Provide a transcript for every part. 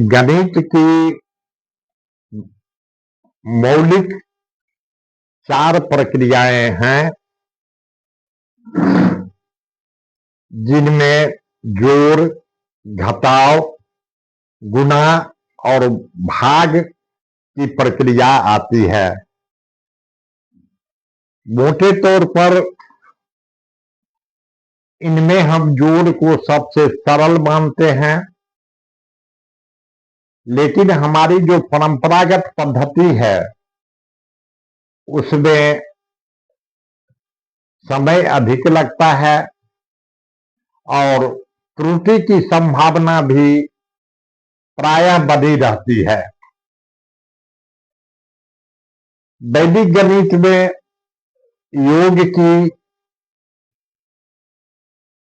गणित की मौलिक 4 प्रक्रियाएं हैं, जिनमें जोड़, घटाव, गुणा और भाग की प्रक्रिया आती है। मोटे तौर पर इनमें हम जोड़ को सबसे सरल मानते हैं, लेकिन हमारी जो परंपरागत पद्धति है उसमें समय अधिक लगता है और त्रुटि की संभावना भी प्रायः बनी रहती है। वैदिक गणित में योग की,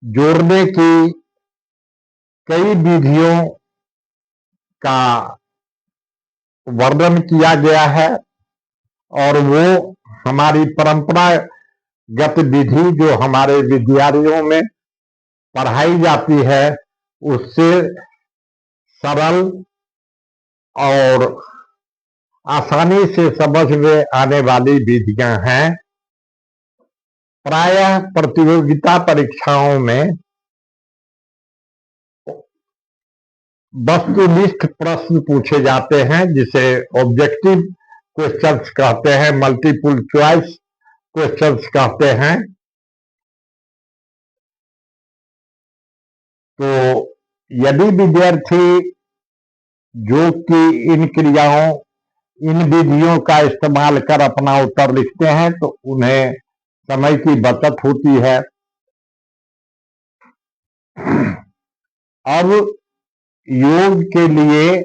जोड़ने की कई विधियों का वर्णन किया गया है और वो हमारी परंपरागत विधि जो हमारे विद्यालयों में पढ़ाई जाती है उससे सरल और आसानी से समझ में आने वाली विधियां हैं। प्रायः प्रतियोगिता परीक्षाओं में वस्तुनिष्ठ प्रश्न पूछे जाते हैं, जिसे ऑब्जेक्टिव क्वेश्चंस कहते हैं, मल्टीपल चॉइस क्वेश्चंस कहते हैं। तो यदि विद्यार्थी योग की इन क्रियाओं, इन विधियों का इस्तेमाल कर अपना उत्तर लिखते हैं तो उन्हें समय की बचत होती है। अब योग के लिए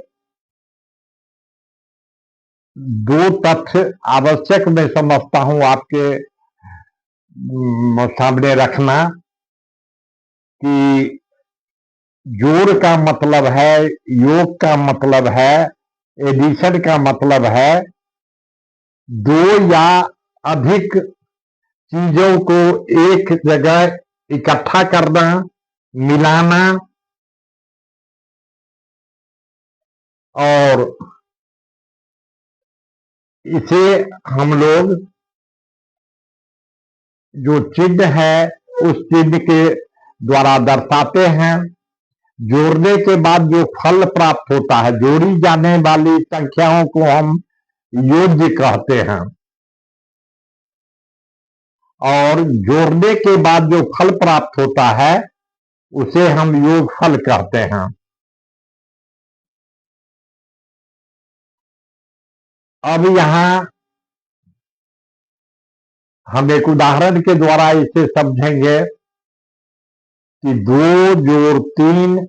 2 तथ्य आवश्यक मैं समझता हूं आपके सामने रखना, कि जोड़ का मतलब है, योग का मतलब है, एडिशन का मतलब है 2 या अधिक चीजों को एक जगह इकट्ठा करना, मिलाना और इसे हम लोग जो चिन्ह है उस चिन्ह के द्वारा दर्शाते हैं। जोड़ने के बाद जो फल प्राप्त होता है, जोड़ी जाने वाली संख्याओं को हम योज्य कहते हैं और जोड़ने के बाद जो फल प्राप्त होता है उसे हम योगफल कहते हैं। अब यहां हम एक उदाहरण के द्वारा इसे समझेंगे कि 2 जोड़ 3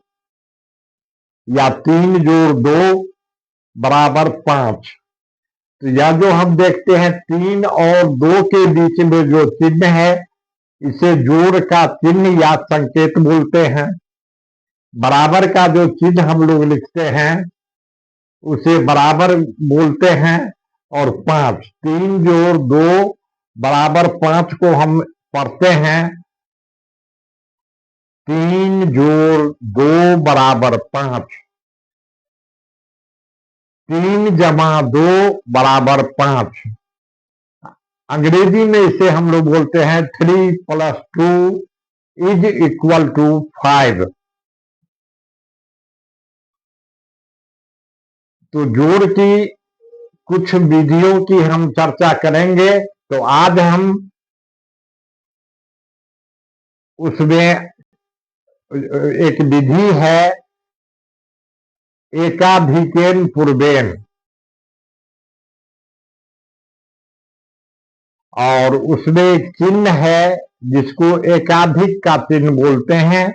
या 3 जोड़ 2 बराबर 5। तो यह जो हम देखते हैं 3 और 2 के बीच में जो चिन्ह है इसे जोड़ का चिन्ह या संकेत बोलते हैं। बराबर का जो चिन्ह हम लोग लिखते हैं उसे बराबर बोलते हैं और 5, 3 जोड़ 2 बराबर 5 को हम पढ़ते हैं 3 जोड़ 2 बराबर 5, 3 जमा 2 बराबर 5। अंग्रेजी में इसे हम लोग बोलते हैं 3 + 2 = 5। तो जोड़ की कुछ विधियों की हम चर्चा करेंगे। तो आज हम उसमें एक विधि है एकाधिकेन पूर्वेन, और उसमें एक चिन्ह है जिसको एकाधिक का चिन्ह बोलते हैं।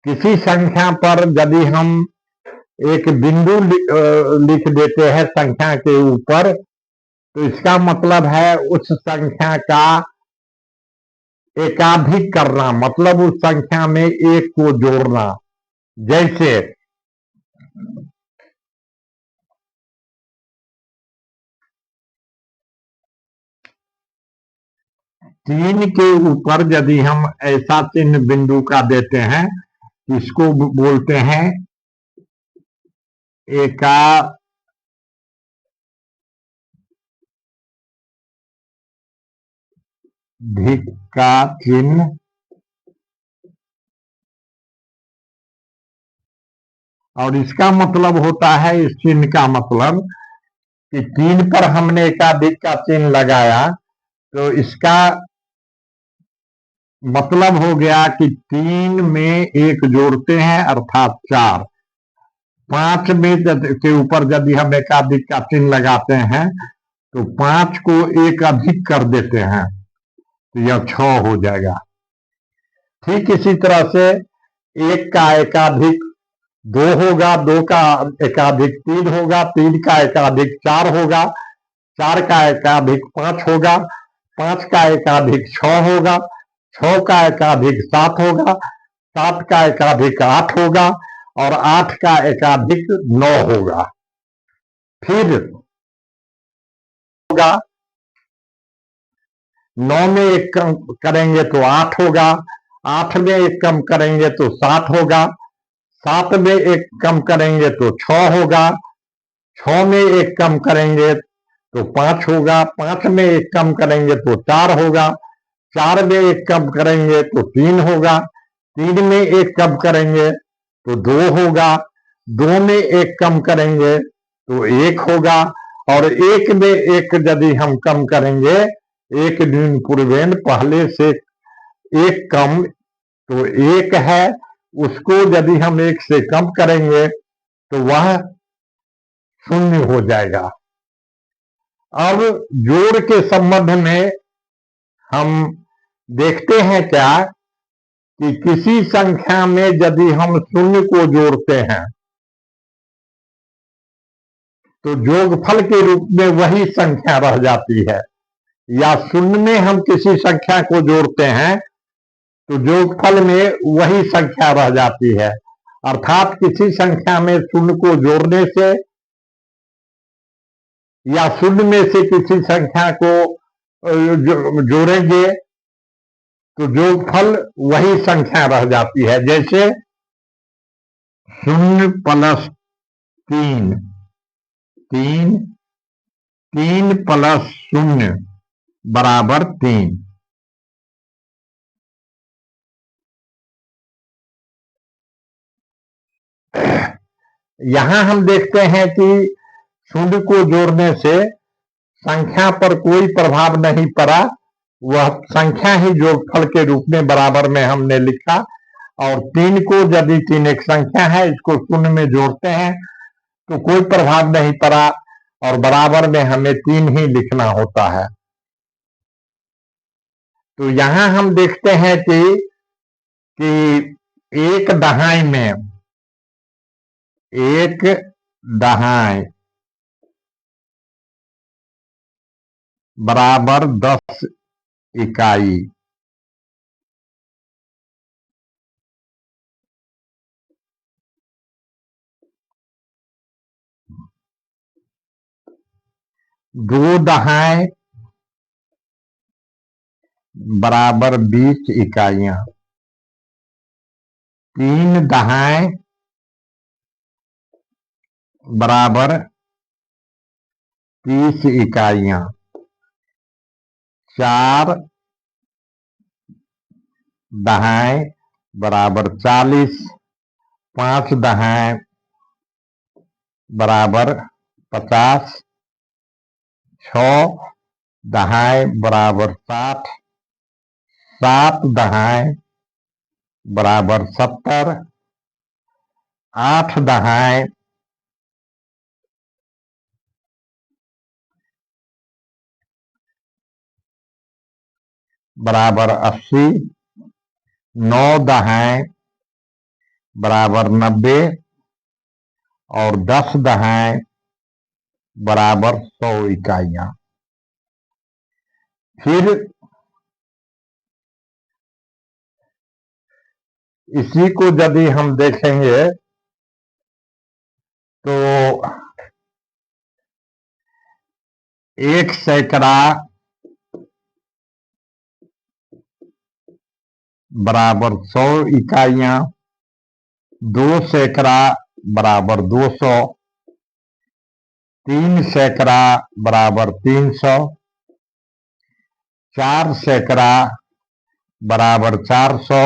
किसी संख्या पर यदि हम एक बिंदु लिख देते हैं संख्या के ऊपर, तो इसका मतलब है उस संख्या का एकाधिक करना, मतलब उस संख्या में एक को जोड़ना। जैसे 3 के ऊपर यदि हम ऐसा चिन्ह बिंदु का देते हैं, इसको बोलते हैं एकाधिक का चिन्ह और इसका मतलब होता है, इस चिन्ह का मतलब कि 3 पर हमने एकाधिक का चिन्ह लगाया तो इसका मतलब हो गया कि 3 में 1 जोड़ते हैं अर्थात 4। 5 में के ऊपर यदि हम एकाधिक का चिन्ह लगाते हैं तो 5 को 1 अधिक कर देते हैं तो यह 6 हो जाएगा। ठीक इसी तरह से 1 का एकाधिक 2 होगा, 2 का एकाधिक 3 होगा, 3 का एकाधिक 4 होगा, 4 का एकाधिक 5 होगा, 5 का एकाधिक 6 होगा, 6 का एकाधिक 7 होगा, 7 का एकाधिक 8 होगा और 8 का एकाधिक 9 होगा। फिर होगा 9 में 1 कम करेंगे तो 8 होगा, 8 में 1 कम करेंगे तो 7 होगा, 7 में 1 कम करेंगे तो 6 होगा, 6 में 1 कम करेंगे तो 5 होगा, 5 में 1 कम करेंगे तो 4 होगा, 4 में 1 कम करेंगे तो 3 होगा, 3 में 1 कम करेंगे तो 2 होगा, 2 में 1 कम करेंगे तो 1 होगा और 1 में 1 यदि हम कम करेंगे, 1 न्यून पूर्वेन पहले से 1 कम तो 1 है, उसको यदि हम 1 से कम करेंगे तो वह 0 हो जाएगा। अब जोड़ के संबंध में हम देखते हैं क्या कि किसी संख्या में यदि हम 0 को जोड़ते हैं तो जोगफल के रूप में वही संख्या रह जाती है, या 0 में हम किसी संख्या को जोड़ते हैं तो जोगफल में वही संख्या रह जाती है। अर्थात किसी संख्या में 0 को जोड़ने से या 0 में से किसी संख्या को जोड़ेंगे तो जोगफल वही संख्या रह जाती है। जैसे 0 प्लस 3, 3 प्लस 0 बराबर 3। यहां हम देखते हैं कि 0 को जोड़ने से संख्या पर कोई प्रभाव नहीं पड़ा, वह संख्या ही जोगफल के रूप में बराबर में हमने लिखा। और 3 को यदि 3 एक संख्या है, इसको 0 में जोड़ते हैं तो कोई प्रभाव नहीं पड़ा और बराबर में हमें 3 ही लिखना होता है। तो यहां हम देखते हैं कि 1 दहाई में 1 दहाई बराबर 10 इकाई। दो दहाई बराबर 20 इकाइयां। 3 दहाई बराबर 30 इकाइयां। 4 दहाई बराबर 40। 5 दहाई बराबर 50। 6 दहाई बराबर 60। 7 दहाई बराबर 70। 8 दहाई बराबर 80। 9 दहाई बराबर 90 और 10 दहाई बराबर 100 इकाइयां। फिर इसी को यदि हम देखेंगे तो 1 सैकड़ा बराबर 100 इकाइयां। 2 सैकड़ा बराबर 200। 3 सैकड़ा बराबर 300, 4 सैकड़ा बराबर 400,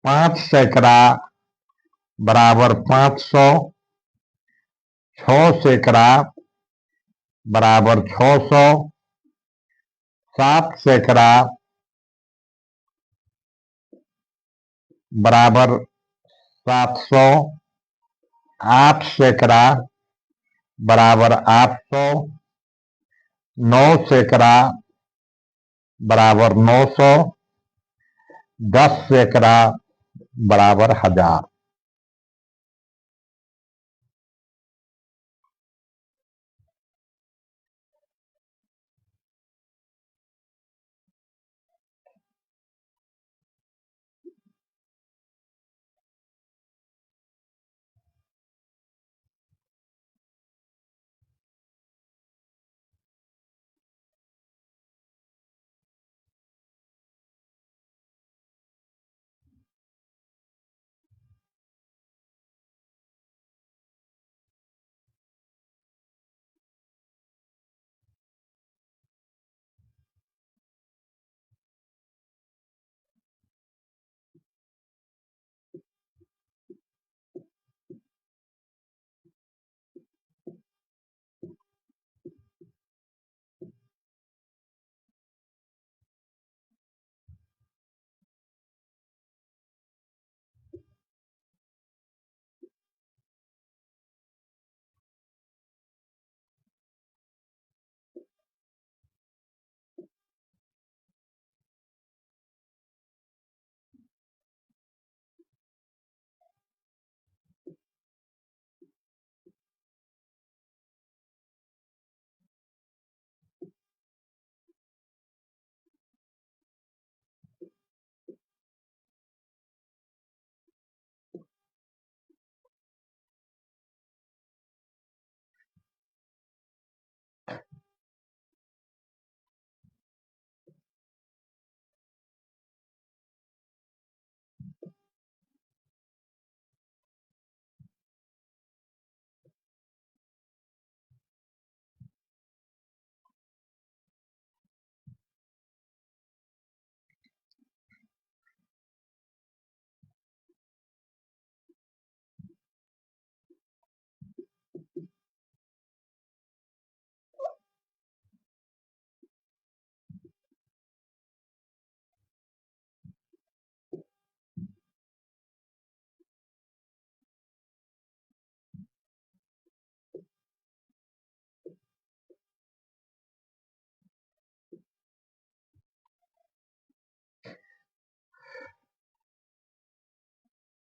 5 सैकड़ा बराबर 500, 6 सैकड़ा बराबर 600, 7 सैकड़ा बराबर 700, 8 सैकड़ा बराबर 800, 9 सैकड़ा बराबर 900, 10 सैकड़ा बराबर 1000।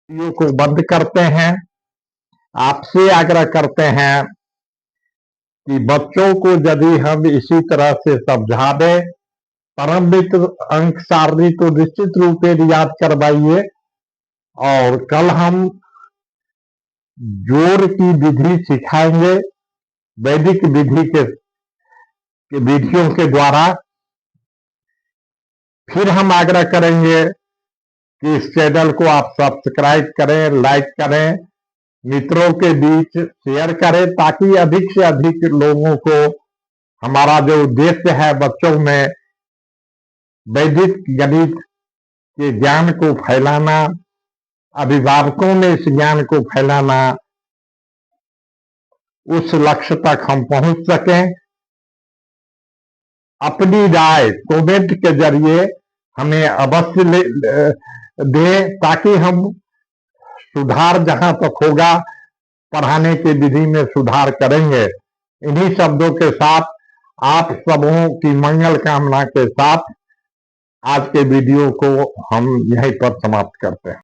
वीडियो को बंद करते हैं। आपसे आग्रह करते हैं कि बच्चों को यदि हम इसी तरह से समझा दें, प्रारंभिक अंक सारणी तो निश्चित रूप से याद करवाइए, और कल हम जोड़ की विधि सिखाएंगे वैदिक विधि के विधियों के द्वारा। फिर हम आग्रह करेंगे कि इस चैनल को आप सब्सक्राइब करें, लाइक करें, मित्रों के बीच शेयर करें, ताकि अधिक से अधिक लोगों को हमारा जो उद्देश्य है बच्चों में वैदिक गणित के ज्ञान को फैलाना, अभिभावकों में इस ज्ञान को फैलाना, उस लक्ष्य तक हम पहुंच सकें। अपनी राय कमेंट के जरिए हमें अवश्य दें, ताकि हम सुधार जहां तक होगा पढ़ाने की विधि में सुधार करेंगे। इन्हीं शब्दों के साथ आप सबों की मंगल कामना के साथ आज के वीडियो को हम यहीं पर समाप्त करते हैं।